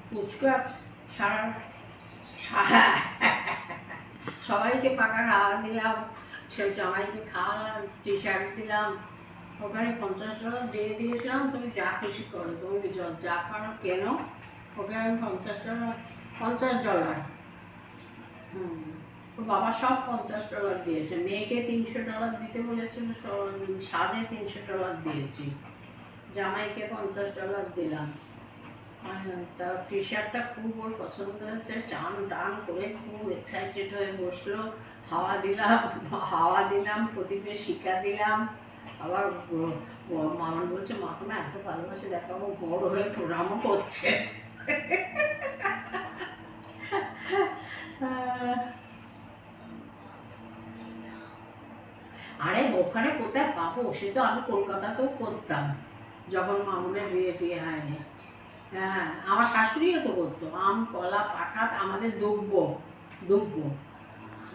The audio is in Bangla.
পুচকা সারা সারা সবাইকে পাকার হাওয়া দিলাম, জামাইকে খাওয়ালাম, টি শার্ট দিলাম, ওখানে $50 দিয়ে দিয়েছিলাম, তুমি যা খুশি করো, তুমি যা পারো কেনো। ওকে আমি $50 হুম, তো বাবা সব $50 দিয়েছে, মেয়েকে $300 দিতে বলেছিল, $350 দিয়েছি, জামাইকে $50 দিলাম। তা টি শার্টটা খুব ওর পছন্দ হয়েছে, টান টান করে খুব এক্সাইটেড হয়ে বসলো। হাওয়া দিলাম, প্রদীপে শিকা দিলাম। আবার মামন বলছে, মা তোমার এত ভালোবাসে দেখাবো, বড় হয়ে প্রণামও করছে। আরে ওখানে কোথায় পাবো, সে তো আমি কলকাতাতেও করতাম যখন মামুনের বিয়ে টিয়ে হয়নি। হ্যাঁ, আমার শাশুড়িও তো করতো, আম কলা পাকা আমাদের দুব্বো দুব্বো